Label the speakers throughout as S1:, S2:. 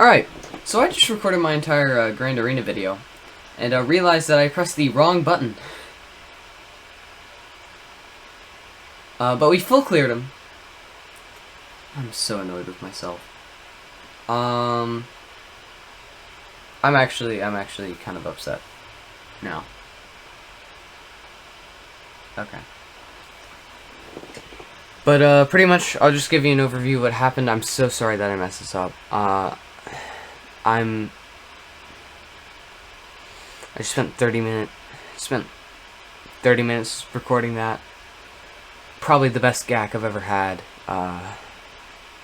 S1: Alright, so I just recorded my entire Grand Arena video, and realized that I pressed the wrong button. But we full cleared him. I'm so annoyed with myself. I'm actually kind of upset now. Okay. But, pretty much, I'll just give you an overview of what happened. I'm so sorry that I messed this up. I just spent 30 minutes recording that. Probably the best GAC I've ever had,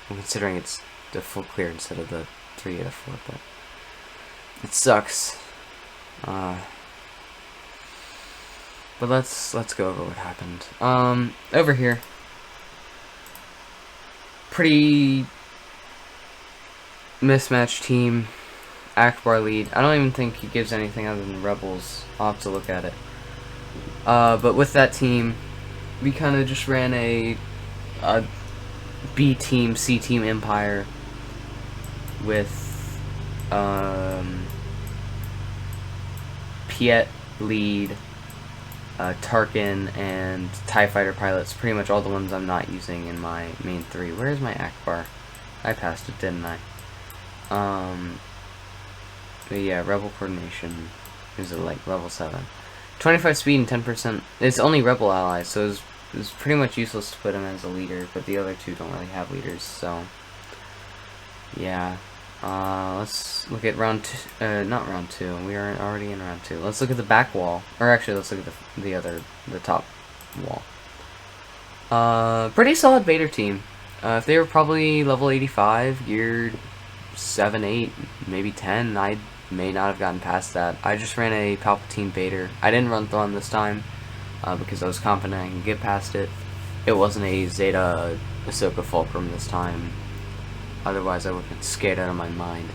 S1: considering it's the full clear instead of the 3 out of 4, but it sucks. But let's go over what happened. Over here, pretty mismatched team. Akbar lead. I don't even think he gives anything other than Rebels. I'll have to look at it. But with that team, we kind of just ran a B team, C team Empire with Piet lead, Tarkin, and TIE fighter pilots. Pretty much all the ones I'm not using in my main 3. Where's my Akbar? I passed it, didn't I? But yeah, Rebel coordination is at like level 7. 25 speed and 10%. It's only Rebel allies, so it was pretty much useless to put him as a leader, but the other two don't really have leaders, so yeah. Let's look at round 2, not round 2, we are already in round 2. Let's look at the back wall, or actually let's look at the top wall. Pretty solid Vader team. If they were probably level 85, geared 7, 8, maybe 10, I may not have gotten past that. I just ran a Palpatine Vader. I didn't run Thrawn this time, because I was confident I could get past it. It wasn't a Zeta Ahsoka Fulcrum this time. Otherwise, I would have been scared out of my mind.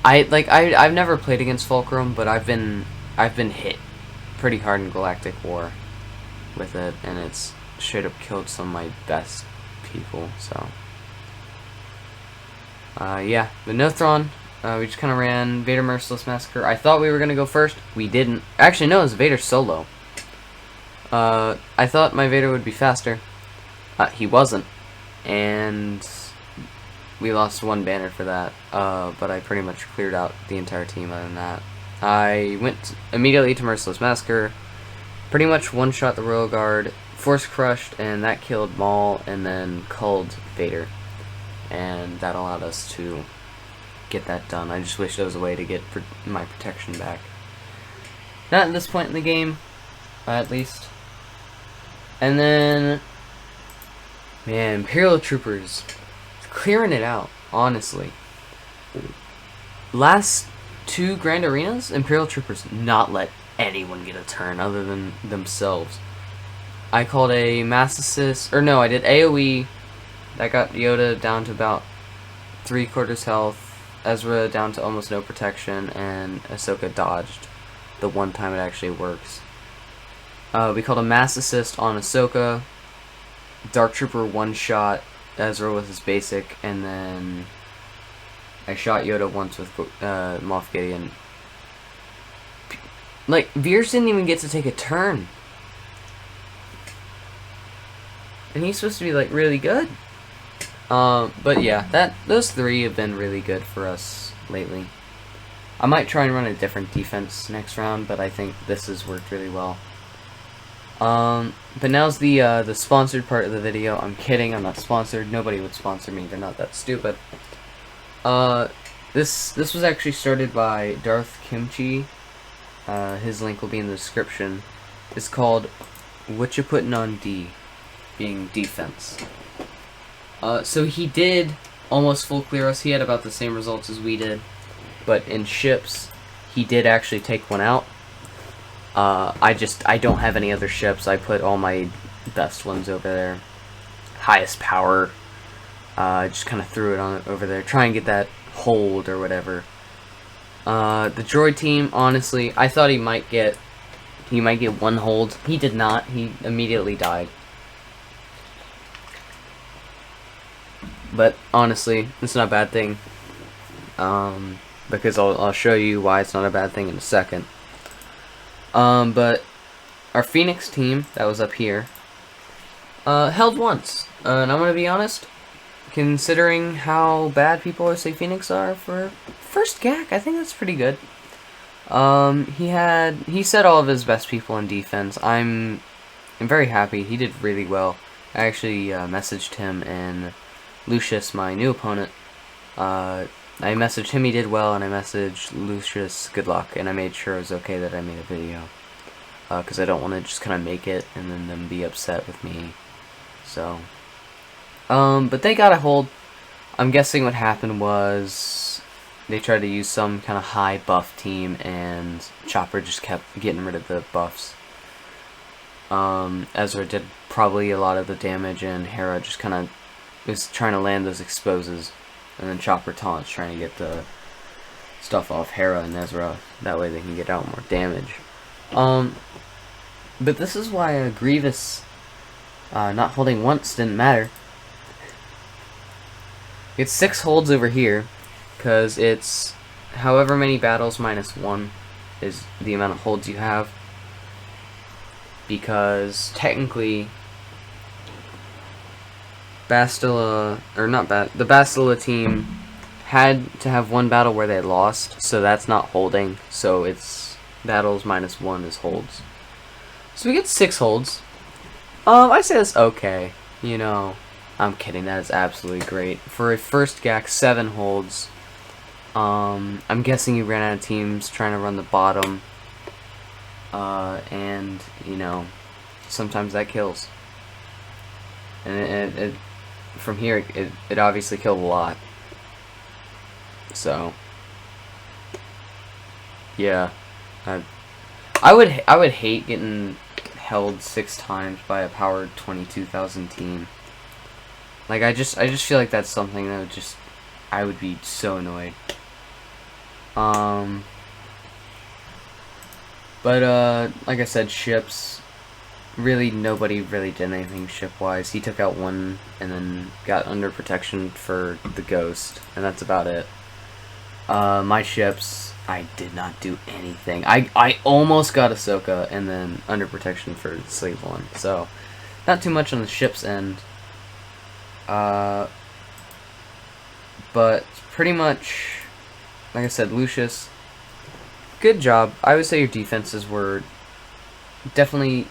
S1: I've never played against Fulcrum, but I've been hit pretty hard in Galactic War with it, and it's straight up killed some of my best people. So, yeah, but no Thrawn. We just kind of ran Vader Merciless Massacre. I thought we were gonna go first. We didn't. Actually, no, it was Vader solo. I thought my Vader would be faster. He wasn't, and we lost one banner for that. But I pretty much cleared out the entire team other than that. I went immediately to Merciless Massacre. Pretty much one-shot the Royal Guard, Force Crushed, and that killed Maul, and then culled Vader. And that allowed us to get that done. I just wish there was a way to get my protection back. Not at this point in the game, at least. And then, man, Imperial Troopers clearing it out, honestly. Last 2 Grand Arenas, Imperial Troopers not let anyone get a turn other than themselves. I called a mass assist, or no, I did AoE. That got Yoda down to about 3/4 health, Ezra down to almost no protection, and Ahsoka dodged the one time it actually works. We called a mass assist on Ahsoka. Dark Trooper one-shot Ezra with his basic, and then I shot Yoda once with Moff Gideon. Like, Veers didn't even get to take a turn. And he's supposed to be, like, really good. But yeah, those 3 have been really good for us lately. I might try and run a different defense next round, but I think this has worked really well. But now's the sponsored part of the video. I'm kidding, I'm not sponsored. Nobody would sponsor me, they're not that stupid. This was actually started by Darth Kimchi. His link will be in the description. It's called What You Putting on D, being defense. So he did almost full clear us. He had about the same results as we did, but in ships, he did actually take one out. I don't have any other ships. I put all my best ones over there. Highest power. I just kind of threw it on over there. Try and get that hold or whatever. The droid team, honestly, I thought he might get one hold. He did not. He immediately died. But honestly, it's not a bad thing. because I'll show you why it's not a bad thing in a second. But our Phoenix team that was up here held once, and I'm gonna be honest. Considering how bad people always say Phoenix are for first GAC, I think that's pretty good. He set all of his best people in defense. I'm very happy. He did really well. I actually messaged him and Lucius, my new opponent. I messaged him, he did well, and I messaged Lucius, good luck, and I made sure it was okay that I made a video. Because I don't want to just kind of make it and then them be upset with me. So, but they got a hold. I'm guessing what happened was they tried to use some kind of high buff team, and Chopper just kept getting rid of the buffs. Ezra did probably a lot of the damage, and Hera just kind of was trying to land those exposes, and then Chopper taunts trying to get the stuff off Hera and Ezra. That way they can get out more damage. But this is why Grievous not holding once didn't matter. It's 6 holds over here, because it's however many battles minus 1 is the amount of holds you have. Because technically, the Bastila team had to have 1 battle where they lost, so that's not holding. So it's battles minus 1 is holds. So we get 6 holds. I say that's okay. You know, I'm kidding. That is absolutely great for a first GAC. 7 holds. I'm guessing you ran out of teams trying to run the bottom. And you know, sometimes that kills. And it from here it obviously killed a lot. So yeah, I would hate getting held 6 times by a powered 22,000 team. Like I just feel like that's something that would just I would be so annoyed. But like I said, ships. Really, nobody really did anything ship-wise. He took out 1 and then got under protection for the Ghost, and that's about it. My ships, I did not do anything. I almost got Ahsoka and then under protection for Slave 1. So, not too much on the ship's end. But pretty much, like I said, Lucius, good job. I would say your defenses were definitely,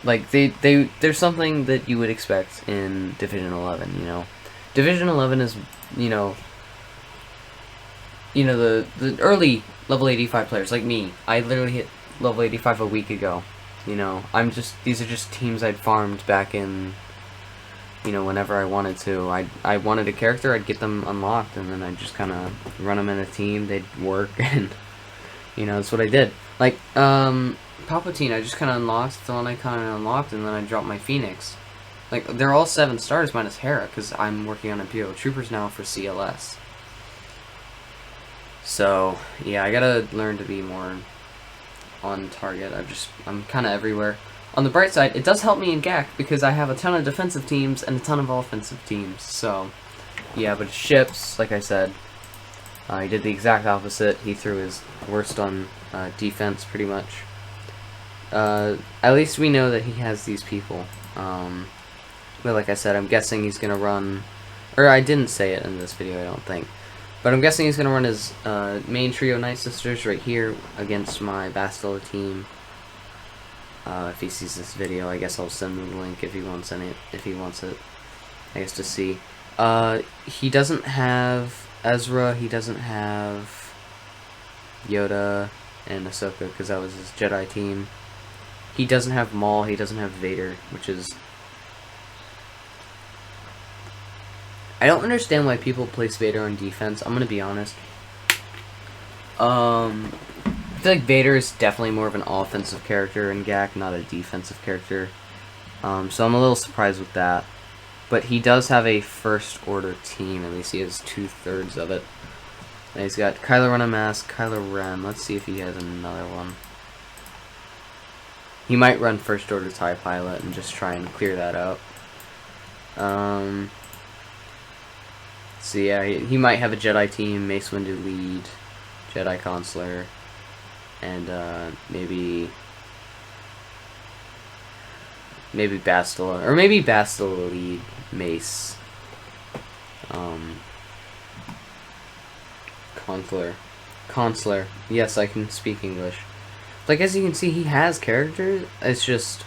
S1: like, there's something that you would expect in Division 11, you know. Division 11 is, you know, the early level 85 players, like me. I literally hit level 85 a week ago, you know. These are just teams I'd farmed back in, you know, whenever I wanted to. I wanted a character, I'd get them unlocked, and then I'd just kind of run them in a team, they'd work, and, you know, that's what I did. Like, Palpatine, I just kind of unlocked, the one I kind of unlocked, and then I dropped my Phoenix. Like, they're all 7 stars minus Hera, because I'm working on Imperial Troopers now for CLS. So, yeah, I gotta learn to be more on target. I'm kind of everywhere. On the bright side, it does help me in GAC, because I have a ton of defensive teams and a ton of offensive teams, so, yeah, but ships, like I said, he did the exact opposite. He threw his worst on defense, pretty much. At least we know that he has these people. But like I said, I'm guessing he's gonna run, or I didn't say it in this video, I don't think. But I'm guessing he's gonna run his main trio Night Sisters right here against my Bastila team. If he sees this video, I guess I'll send him the link if he wants it. I guess to see. He doesn't have Ezra. He doesn't have Yoda and Ahsoka because that was his Jedi team. He doesn't have Maul. He doesn't have Vader, which is. I don't understand why people place Vader on defense. I'm gonna be honest. I feel like Vader is definitely more of an offensive character in GAC, not a defensive character. So I'm a little surprised with that. But he does have a First Order team. At least he has 2/3 of it. And he's got Kylo Ren on mask, Kylo Ren. Let's see if he has another one. He might run First Order TIE Pilot and just try and clear that up. So yeah, he might have a Jedi team, Mace Windu lead, Jedi Consular, and maybe Bastila, or maybe Bastila lead Mace. Consular. Yes, I can speak English. Like, as you can see, he has characters. It's just,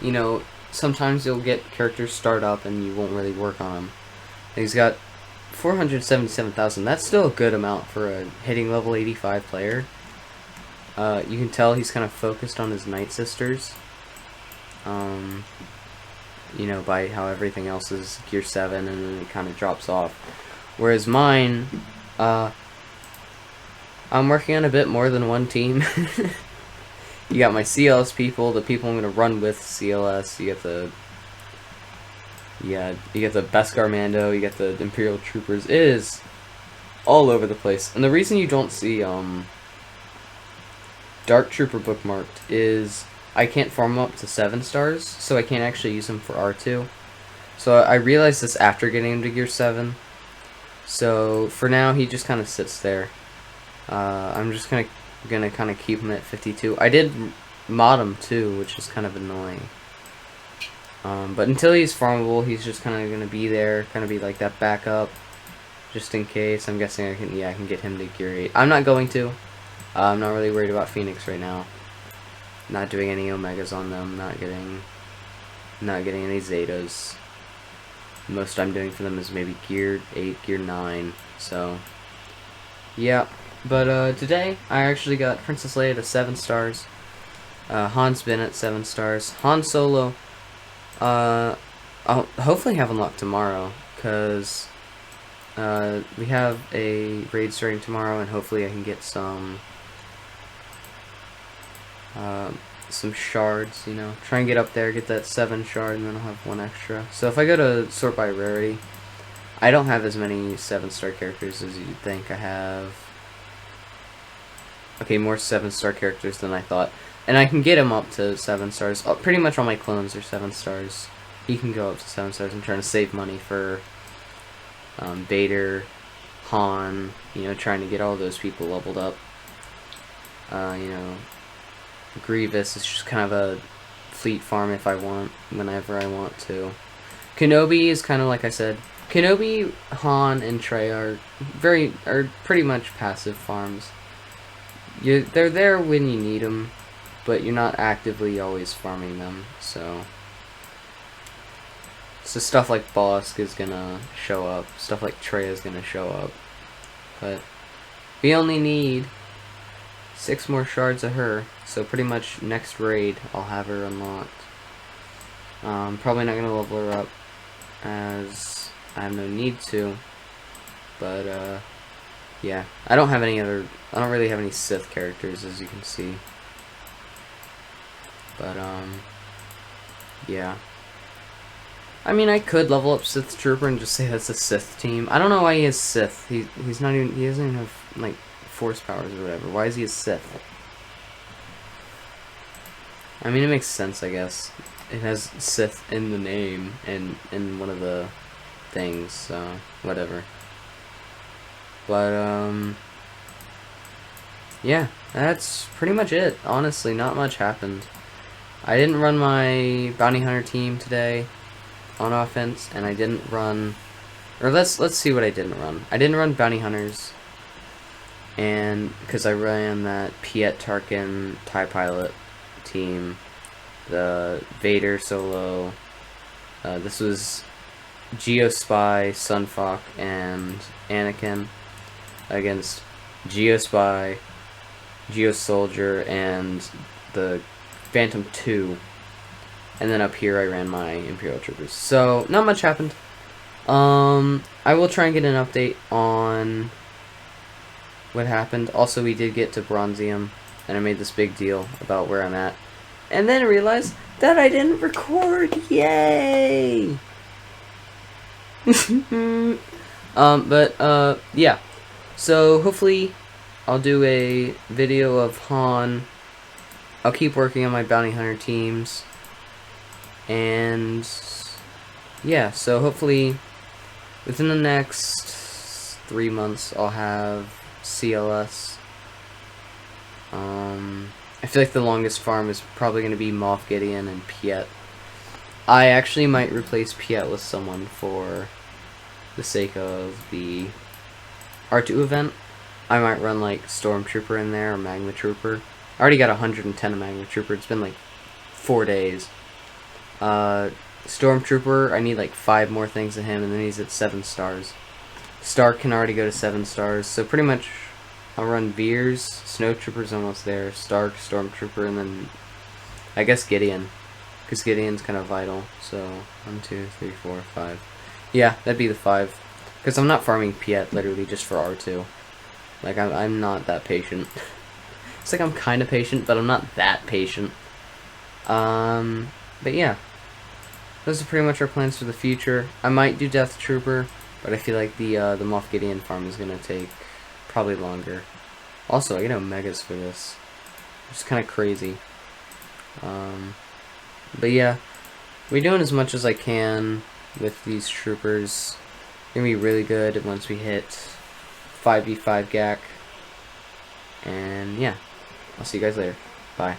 S1: you know, sometimes you'll get characters start up and you won't really work on them. He's got 477,000. That's still a good amount for a hitting level 85 player. You can tell he's kind of focused on his Night Sisters. You know, by how everything else is Gear 7 and then it kind of drops off. Whereas mine, I'm working on a bit more than one team. You got my CLS people, the people I'm going to run with CLS, you get the Beskar Mando, you get the Imperial Troopers. It is all over the place. And the reason you don't see Dark Trooper bookmarked is I can't farm them up to 7 stars, so I can't actually use them for R2. So I realized this after getting him to Gear 7. So for now, he just kind of sits there. I'm just gonna kind of keep him at 52. I did mod him too, which is kind of annoying. But until he's farmable, he's just kind of gonna be there, kind of be like that backup, just in case. I'm guessing I can get him to Gear 8. I'm not going to. I'm not really worried about Phoenix right now. Not doing any Omegas on them. Not getting any Zetas. The most I'm doing for them is maybe Gear 8, Gear 9. So yeah. But today I actually got Princess Leia to 7 stars. Han's been at 7 stars. Han Solo, I'll hopefully have unlocked tomorrow, because we have a raid starting tomorrow, and hopefully I can get some shards, you know. Try and get up there, get that 7 shard, and then I'll have 1 extra. So if I go to sort by rarity, I don't have as many 7-star characters as you'd think. I have... okay, more 7-star characters than I thought. And I can get him up to 7 stars. Pretty much all my clones are 7 stars. He can go up to 7 stars. I'm trying to save money for Vader, Han, you know, trying to get all those people leveled up. You know, Grievous is just kind of a fleet farm if I want, whenever I want to. Kenobi is kind of like I said. Kenobi, Han, and Trey are pretty much passive farms. They're there when you need them, but you're not actively always farming them, so stuff like Bosk is gonna show up, stuff like Trey is gonna show up, but we only need 6 more shards of her, so pretty much next raid I'll have her unlocked. Probably not gonna level her up, as I have no need to, but yeah, I don't really have any Sith characters, as you can see. But, yeah. I mean, I could level up Sith Trooper and just say that's a Sith team. I don't know why he is Sith. He doesn't even have, like, Force powers or whatever. Why is he a Sith? I mean, it makes sense, I guess. It has Sith in the name and in one of the things, so whatever. But, yeah, that's pretty much it. Honestly, not much happened. I didn't run my Bounty Hunter team today on offense, and I didn't run... or let's see what I didn't run. I didn't run Bounty Hunters, and because I ran that Piet Tarkin TIE Pilot team, the Vader solo, this was Geospy, Sunfuck, and Anakin against Geospy, Geosoldier, and the Phantom 2, and then up here I ran my Imperial Troopers. So not much happened. I will try and get an update on what happened. Also, we did get to bronzium, and I made this big deal about where I'm at, and then I realized that I didn't record. Yay! Yeah. So hopefully I'll do a video of Han. I'll keep working on my Bounty Hunter teams. And yeah, so hopefully within the next 3 months, I'll have CLS. I feel like the longest farm is probably going to be Moff Gideon and Piet. I actually might replace Piet with someone for the sake of the R2 event. I might run like Stormtrooper in there or Magma Trooper. I already got 110 of Magma Trooper. It's been like 4 days. Stormtrooper, I need like 5 more things of him, and then he's at 7 stars. Stark can already go to 7 stars, so pretty much I'll run Veers, Snowtrooper's almost there, Stark, Stormtrooper, and then I guess Gideon, because Gideon's kind of vital. So 1, 2, 3, 4, 5. Yeah, that'd be the 5, because I'm not farming Piet literally just for R2. Like I'm not that patient. It's like I'm kind of patient, but I'm not that patient. But yeah, those are pretty much our plans for the future. I might do Death Trooper, but I feel like the Moff Gideon farm is gonna take probably longer. Also, I get Omegas for this, which is kind of crazy. But yeah, we're doing as much as I can with these troopers. Gonna be really good once we hit 5v5 GAC. And yeah, I'll see you guys later. Bye.